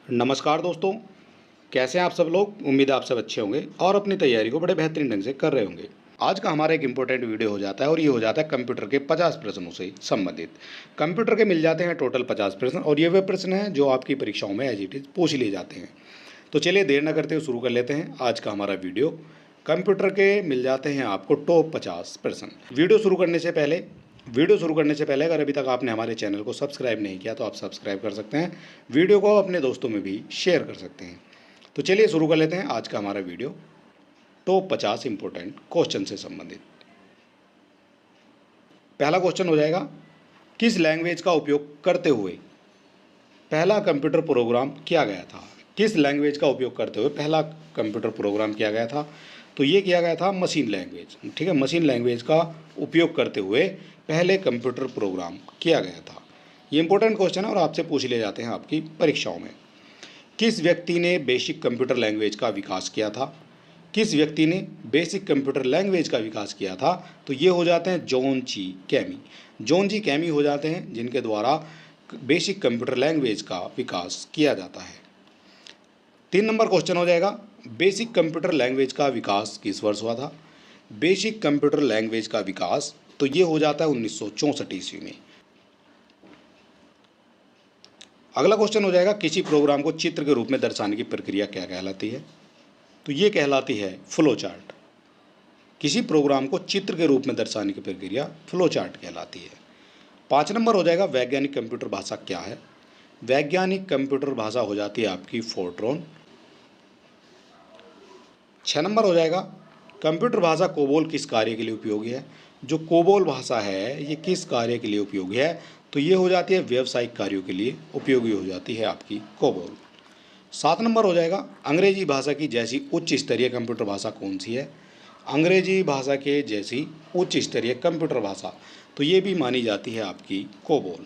नमस्कार दोस्तों, कैसे हैं आप सब लोग। उम्मीद है आप सब अच्छे होंगे और अपनी तैयारी को बड़े बेहतरीन ढंग से कर रहे होंगे। आज का हमारा एक इम्पोर्टेंट वीडियो हो जाता है और ये हो जाता है कंप्यूटर के 50 प्रश्नों से संबंधित। कंप्यूटर के मिल जाते हैं टोटल 50 प्रश्न और ये वे प्रश्न हैं जो आपकी परीक्षाओं में एज इट इज पूछ लिए जाते हैं। तो चलिए देर न करते हुए शुरू कर लेते हैं आज का हमारा वीडियो। कंप्यूटर के मिल जाते हैं आपको टॉप 50 प्रश्न। वीडियो शुरू करने से पहले अगर अभी तक आपने हमारे चैनल को सब्सक्राइब नहीं किया तो आप सब्सक्राइब कर सकते हैं। वीडियो को अपने दोस्तों में भी शेयर कर सकते हैं। तो चलिए शुरू कर लेते हैं आज का हमारा वीडियो टॉप 50 इंपॉर्टेंट क्वेश्चन से संबंधित। पहला क्वेश्चन हो जाएगा, किस लैंग्वेज का उपयोग करते हुए पहला कंप्यूटर प्रोग्राम किया गया था। किस लैंग्वेज का उपयोग करते हुए पहला कंप्यूटर प्रोग्राम किया गया था। तो ये किया गया था मशीन लैंग्वेज। ठीक है, मशीन लैंग्वेज का उपयोग करते हुए पहले कंप्यूटर प्रोग्राम किया गया था। ये इंपॉर्टेंट क्वेश्चन है और आपसे पूछ लिए जाते हैं आपकी परीक्षाओं में। किस व्यक्ति ने बेसिक कंप्यूटर लैंग्वेज का विकास किया था। किस व्यक्ति ने बेसिक कंप्यूटर लैंग्वेज का विकास किया था। तो ये हो जाते हैं जॉन जी कैमी। जॉन जी कैमी हो जाते हैं जिनके द्वारा बेसिक कंप्यूटर लैंग्वेज का विकास किया जाता है। 3 नंबर क्वेश्चन हो जाएगा, बेसिक कंप्यूटर लैंग्वेज का विकास किस वर्ष हुआ था। बेसिक कंप्यूटर लैंग्वेज का विकास तो ये हो जाता है 1964 ईस्वी में। अगला क्वेश्चन हो जाएगा, किसी प्रोग्राम को चित्र के रूप में दर्शाने की प्रक्रिया क्या कहलाती है। तो ये कहलाती है फ्लो चार्ट। किसी प्रोग्राम को चित्र के रूप में दर्शाने की प्रक्रिया फ्लो चार्ट कहलाती है। 5 नंबर हो जाएगा, वैज्ञानिक कंप्यूटर भाषा क्या है। वैज्ञानिक कंप्यूटर भाषा हो जाती है आपकी फोर्ट्रॉन। 6 नंबर हो जाएगा, कंप्यूटर भाषा कोबोल किस कार्य के लिए उपयोगी है। जो कोबोल भाषा है ये किस कार्य के लिए उपयोगी है। तो ये हो जाती है व्यावसायिक कार्यों के लिए उपयोगी हो जाती है आपकी कोबोल। 7 नंबर हो जाएगा, अंग्रेजी भाषा की जैसी उच्च स्तरीय कंप्यूटर भाषा कौन सी है। अंग्रेजी भाषा के जैसी उच्च स्तरीय कंप्यूटर भाषा तो ये भी मानी जाती है आपकी कोबोल।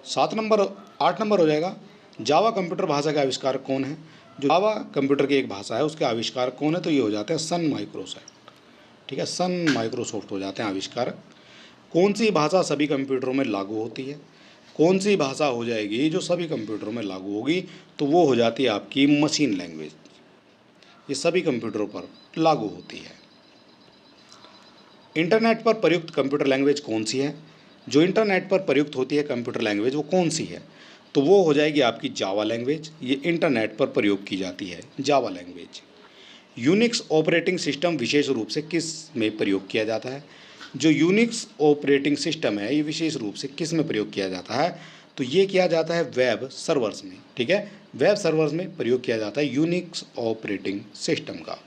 8 नंबर हो जाएगा, जावा कंप्यूटर भाषा के आविष्कारक कौन है। जो जावा कंप्यूटर की एक भाषा है उसके आविष्कारक कौन है। तो ये हो जाते हैं सन माइक्रोसॉफ्ट। ठीक है, सन माइक्रोसॉफ्ट हो जाते हैं आविष्कारक। कौन सी भाषा सभी कंप्यूटरों में लागू होती है। कौन सी भाषा हो जाएगी जो सभी कंप्यूटरों में लागू होगी। तो वो हो जाती है आपकी मशीन लैंग्वेज। ये सभी कंप्यूटरों पर लागू होती है। इंटरनेट पर प्रयुक्त कंप्यूटर लैंग्वेज कौन सी है। जो इंटरनेट पर प्रयुक्त होती है कंप्यूटर लैंग्वेज वो कौन सी है। तो वो हो जाएगी आपकी जावा लैंग्वेज। ये इंटरनेट पर प्रयोग की जाती है Java language. Unix operating system विशेष रूप से किस में प्रयोग किया जाता है। जो यूनिक्स ऑपरेटिंग सिस्टम है ये विशेष रूप से किस में प्रयोग किया जाता है। तो ये किया जाता है वेब सर्वर्स में। ठीक है, वेब सर्वर्स में प्रयोग किया जाता है यूनिक्स ऑपरेटिंग सिस्टम का।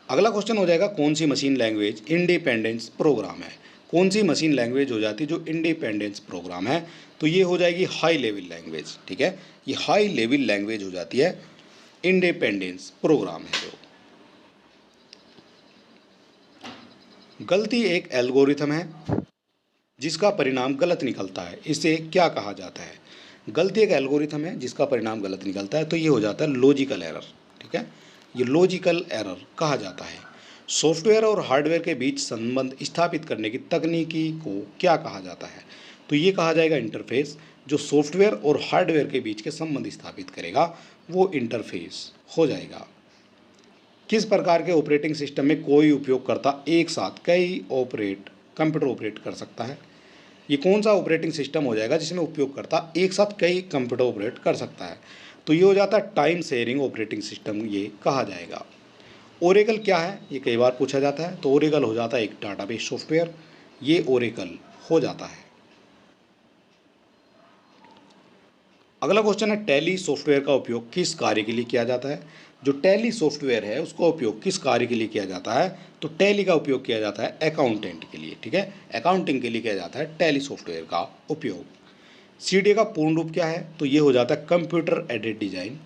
अगला क्वेश्चन हो जाएगा, कौन सी मशीन लैंग्वेज इंडिपेंडेंस प्रोग्राम है। कौन सी मशीन लैंग्वेज हो जाती है जो इंडिपेंडेंस प्रोग्राम है। तो ये हो जाएगी हाई लेवल लैंग्वेज। ठीक है, ये हाई लेवल लैंग्वेज हो जाती है, इंडिपेंडेंस प्रोग्राम है जो। गलती एक एल्गोरिथम है जिसका परिणाम गलत निकलता है, इसे क्या कहा जाता है। गलती एक एल्गोरिथम है जिसका परिणाम गलत निकलता है तो ये हो जाता है लॉजिकल एरर। ठीक है, ये लॉजिकल एरर कहा जाता है। सॉफ्टवेयर और हार्डवेयर के बीच संबंध स्थापित करने की तकनीकी को क्या कहा जाता है। तो ये कहा जाएगा इंटरफेस। जो सॉफ्टवेयर और हार्डवेयर के बीच के संबंध स्थापित करेगा वो इंटरफेस हो जाएगा। किस प्रकार के ऑपरेटिंग सिस्टम में कोई उपयोगकर्ता एक साथ कई कंप्यूटर ऑपरेट कर सकता है। ये कौन सा ऑपरेटिंग सिस्टम हो जाएगा जिसमें उपयोगकर्ता एक साथ कई कंप्यूटर ऑपरेट कर सकता है। तो ये हो जाता है टाइम शेयरिंग ऑपरेटिंग सिस्टम ये कहा जाएगा। ओरेकल क्या है ये कई बार पूछा जाता है। तो ओरेकल हो जाता है एक डाटाबेस सॉफ्टवेयर। ये ओरेकल हो जाता है। अगला क्वेश्चन है, टैली सॉफ्टवेयर का उपयोग किस कार्य के लिए किया जाता है। जो टैली सॉफ्टवेयर है उसका उपयोग किस कार्य के लिए किया जाता है। तो टैली का उपयोग किया जाता है अकाउंटेंट के लिए। ठीक है, अकाउंटिंग के लिए किया जाता है टैली सॉफ्टवेयर का उपयोग। सीडीए का पूर्ण रूप क्या है। तो ये हो जाता है कंप्यूटर एडेड डिजाइन।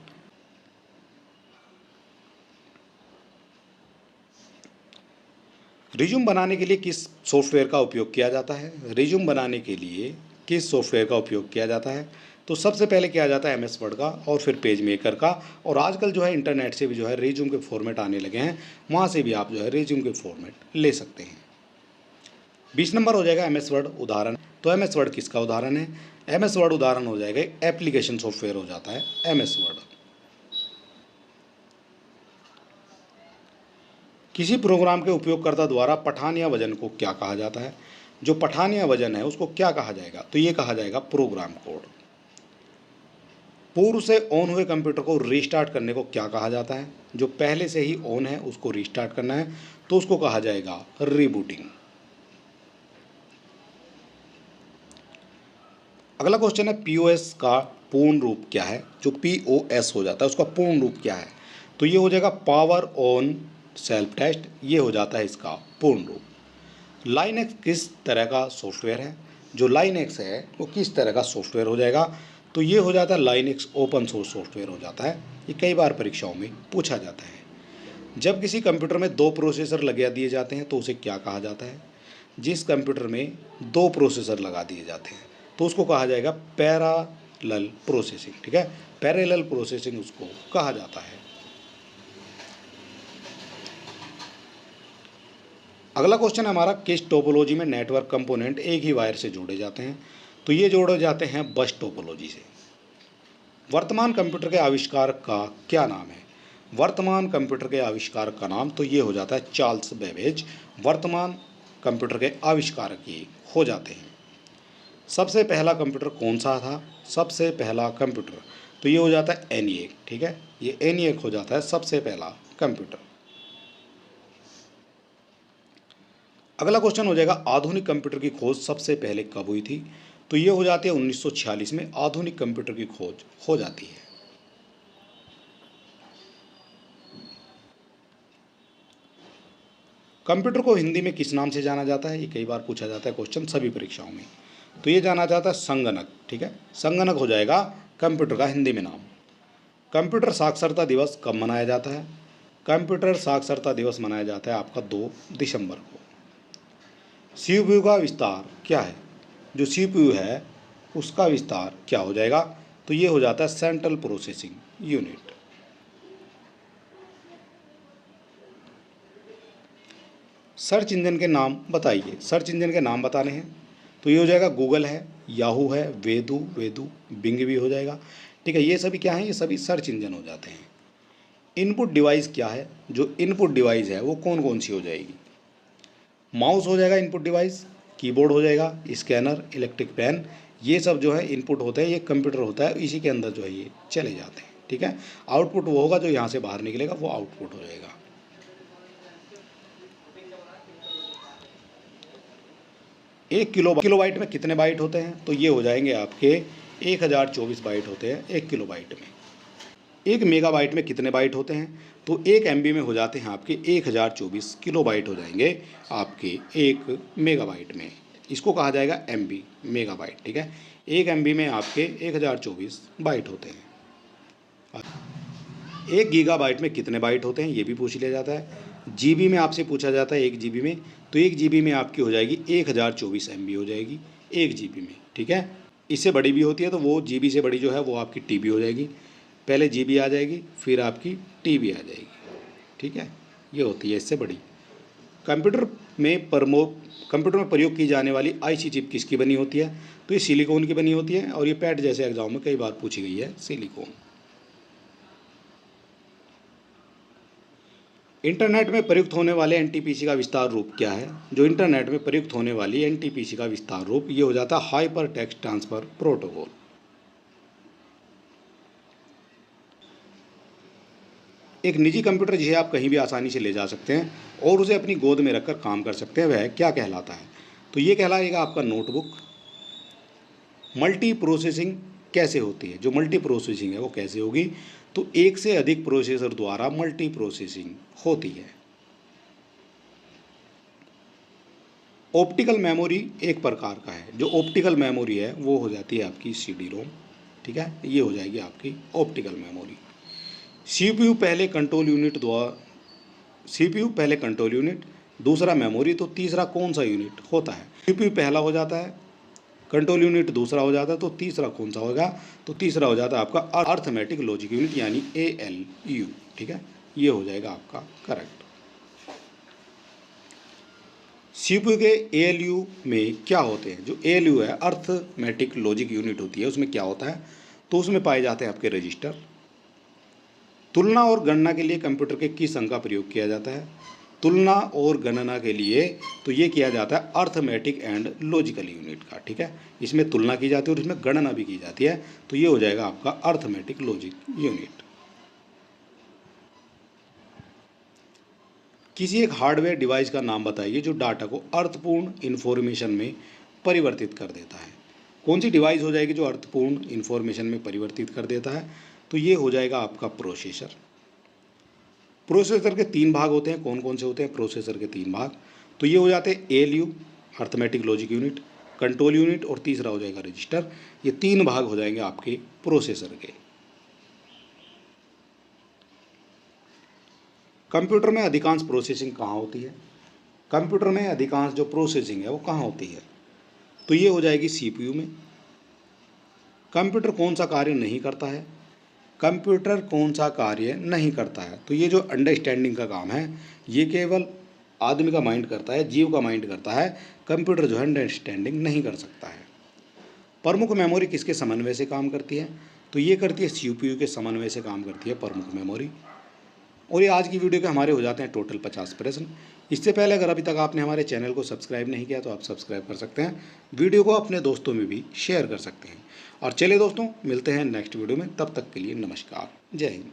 रिज्यूम बनाने के लिए किस सॉफ्टवेयर का उपयोग किया जाता है। रिज्यूम बनाने के लिए किस सॉफ्टवेयर का उपयोग किया जाता है। तो सबसे पहले किया जाता है एमएस वर्ड का और फिर पेज मेकर का। और आजकल जो है इंटरनेट से भी जो है रिज्यूम के फॉर्मेट आने लगे हैं, वहाँ से भी आप जो है रिज्यूम के फॉर्मेट ले सकते हैं। 20 नंबर हो जाएगा एम एस वर्ड उदाहरण। तो एम एस वर्ड किसका उदाहरण है? एम एस वर्ड उदाहरण हो जाएगा एप्लीकेशन सॉफ्टवेयर हो जाता है एम एस वर्ड। किसी प्रोग्राम के उपयोगकर्ता द्वारा पठन या वजन को क्या कहा जाता है? जो पठन या वजन है उसको क्या कहा जाएगा? तो ये कहा जाएगा प्रोग्राम कोड। पूर्व से ऑन हुए कंप्यूटर को रीस्टार्ट करने को क्या कहा जाता है? जो पहले से ही ऑन है उसको रीस्टार्ट करना है तो उसको कहा जाएगा रीबूटिंग। अगला क्वेश्चन है पीओएस का पूर्ण रूप क्या है? जो पीओएस हो जाता है उसका पूर्ण रूप क्या है? तो ये हो जाएगा पावर ऑन सेल्फ टेस्ट, ये हो जाता है इसका पूर्ण रूप। लाइनक्स किस तरह का सॉफ्टवेयर है? जो लाइनक्स है वो किस तरह का सॉफ्टवेयर हो जाएगा? तो ये हो जाता है लाइनक्स ओपन सोर्स सॉफ्टवेयर हो जाता है। ये कई बार परीक्षाओं में पूछा जाता है। जब किसी कंप्यूटर में 2 प्रोसेसर लगा दिए जाते हैं तो उसे क्या कहा जाता है? जिस कंप्यूटर में 2 प्रोसेसर लगा दिए जाते हैं तो उसको कहा जाएगा पैरेलल प्रोसेसिंग। ठीक है, पैरेलल प्रोसेसिंग उसको कहा जाता है। अगला क्वेश्चन है हमारा किस टोपोलॉजी में नेटवर्क कंपोनेंट एक ही वायर से जोड़े जाते हैं? तो ये जोड़े जाते हैं बस टोपोलॉजी से। वर्तमान कंप्यूटर के आविष्कार का क्या नाम है? वर्तमान कंप्यूटर के आविष्कार का नाम तो ये हो जाता है चार्ल्स बेबेज वर्तमान कंप्यूटर के आविष्कारक ये हो जाते हैं। सबसे पहला कंप्यूटर कौन सा था? सबसे पहला कंप्यूटर तो ये हो जाता है एनिएक। ठीक है, ये एनिएक हो जाता है सबसे पहला कंप्यूटर। अगला क्वेश्चन हो जाएगा आधुनिक कंप्यूटर की खोज सबसे पहले कब हुई थी? तो ये हो जाती है 1946 में आधुनिक कंप्यूटर की खोज हो जाती है। कंप्यूटर को हिंदी में किस नाम से जाना जाता है? ये कई बार पूछा जाता है क्वेश्चन सभी परीक्षाओं में। तो ये जाना जाता है संगणक। ठीक है, संगणक हो जाएगा कंप्यूटर का हिंदी में नाम। कंप्यूटर साक्षरता दिवस कब मनाया जाता है? कंप्यूटर साक्षरता दिवस मनाया जाता है आपका 2 दिसंबर को। सीपीयू का विस्तार क्या है? जो सीपीयू है उसका विस्तार क्या हो जाएगा? तो ये हो जाता है central processing unit. Search engine के नाम बताइए। सर्च इंजन के नाम बताने हैं तो ये हो जाएगा गूगल है, याहू है, वेदू बिंग भी हो जाएगा। ठीक है, ये सभी क्या हैं? ये सभी सर्च इंजन हो जाते हैं। इनपुट डिवाइस क्या है? जो इनपुट डिवाइस है वो कौन कौन सी हो जाएगी? माउस हो जाएगा इनपुट डिवाइस, कीबोर्ड हो जाएगा, स्कैनर, इलेक्ट्रिक पेन, ये सब जो है इनपुट होते हैं। ये कंप्यूटर होता है, इसी के अंदर जो है ये चले जाते हैं। ठीक है, आउटपुट वो होगा जो यहाँ से बाहर निकलेगा वो आउटपुट हो जाएगा। एक किलोबाइट में कितने बाइट होते हैं? तो ये हो जाएंगे आपके 1024 बाइट होते हैं 1 किलोबाइट में। 1 मेगाबाइट में कितने बाइट होते हैं? तो 1 MB में हो जाते हैं आपके 1024 किलोबाइट हो जाएंगे आपके 1 मेगाबाइट में। इसको कहा जाएगा MB मेगाबाइट। ठीक है, 1 MB में आपके 1024 बाइट होते हैं। 1 गीगाबाइट में कितने बाइट होते हैं? ये भी पूछ लिया जाता है। GB में आपसे पूछा जाता है 1 GB में, तो 1 GB में आपकी हो जाएगी 1024 MB हो जाएगी 1 GB में। ठीक है, इससे बड़ी भी होती है तो वो GB से बड़ी जो है वो आपकी TB हो जाएगी। पहले GB आ जाएगी फिर आपकी TB आ जाएगी। ठीक है, ये होती है इससे बड़ी। कंप्यूटर में प्रयोग की जाने वाली IC चिप किसकी बनी होती है? तो ये सिलिकॉन की बनी होती है और ये पैट जैसे एग्जाम में कई बार पूछी गई है सिलिकॉन। इंटरनेट में प्रयुक्त होने वाले NTPC का विस्तार रूप क्या है? जो इंटरनेट में प्रयुक्त होने वाली NTPC का विस्तार रूप ये हो जाता है हाइपर टेक्स्ट ट्रांसफर प्रोटोकॉल। एक निजी कंप्यूटर जिसे आप कहीं भी आसानी से ले जा सकते हैं और उसे अपनी गोद में रखकर काम कर सकते हैं वह क्या कहलाता है? तो ये कहलाएगा आपका नोटबुक। मल्टी प्रोसेसिंग कैसे होती है? जो मल्टी प्रोसेसिंग है वो कैसे होगी? तो एक से अधिक प्रोसेसर द्वारा मल्टी प्रोसेसिंग होती है। ऑप्टिकल मेमोरी एक प्रकार का है। जो ऑप्टिकल मेमोरी है वो हो जाती है आपकी CD-ROM। ठीक है, ये हो जाएगी आपकी ऑप्टिकल मेमोरी। CPU पहले कंट्रोल यूनिट, दूसरा मेमोरी, तो तीसरा कौन सा यूनिट होता है? CPU पहला हो जाता है, कंट्रोल यूनिट दूसरा हो जाता है, तो तीसरा कौन सा होगा? तो तीसरा हो जाता है आपका अर्थमेटिक लॉजिक यूनिट यानी ALU। ठीक है, ये हो जाएगा आपका करेक्ट। सीपीयू के एएलयू में क्या होते हैं? जो एएलयू है, अर्थमेटिक लॉजिक यूनिट होती है, उसमें क्या होता है? तो उसमें पाए जाते हैं आपके रजिस्टर। तुलना और गणना के लिए कंप्यूटर के किस अंग का प्रयोग किया जाता है? तुलना और गणना के लिए तो ये किया जाता है अर्थमेटिक एंड लॉजिकल यूनिट का, ठीक है। इसमें तुलना की जाती है और इसमें गणना भी की जाती है, तो ये हो जाएगा आपका अर्थमेटिक लॉजिक यूनिट। किसी एक हार्डवेयर डिवाइस का नाम बताइए जो डाटा को अर्थपूर्ण इन्फॉर्मेशन में परिवर्तित कर देता है। कौन सी डिवाइस हो जाएगी जो अर्थपूर्ण इन्फॉर्मेशन में परिवर्तित कर देता है? तो ये हो जाएगा आपका प्रोसेसर। प्रोसेसर के 3 भाग होते हैं। कौन कौन से होते हैं प्रोसेसर के 3 भाग? तो ये हो जाते हैं ALU, arithmetic logic unit, control unit और तीसरा हो जाएगा रजिस्टर। ये 3 भाग हो जाएंगे आपके प्रोसेसर के। कंप्यूटर में अधिकांश प्रोसेसिंग कहाँ होती है? कंप्यूटर में अधिकांश जो प्रोसेसिंग है वो कहाँ होती है? तो ये हो जाएगी सीपीयू में। कंप्यूटर कौन सा कार्य नहीं करता है? कंप्यूटर कौन सा कार्य नहीं करता है? तो ये जो अंडरस्टैंडिंग का काम है ये केवल आदमी का माइंड करता है, जीव का माइंड करता है। कंप्यूटर जो है अंडरस्टैंडिंग नहीं कर सकता है। प्रमुख मेमोरी किसके समन्वय से काम करती है? तो ये करती है सीपीयू के समन्वय से काम करती है प्रमुख मेमोरी। और ये आज की वीडियो के हमारे हो जाते हैं टोटल 50 प्रश्न। इससे पहले अगर अभी तक आपने हमारे चैनल को सब्सक्राइब नहीं किया तो आप सब्सक्राइब कर सकते हैं। वीडियो को अपने दोस्तों में भी शेयर कर सकते हैं। और चलिए दोस्तों, मिलते हैं नेक्स्ट वीडियो में। तब तक के लिए नमस्कार, जय हिंद।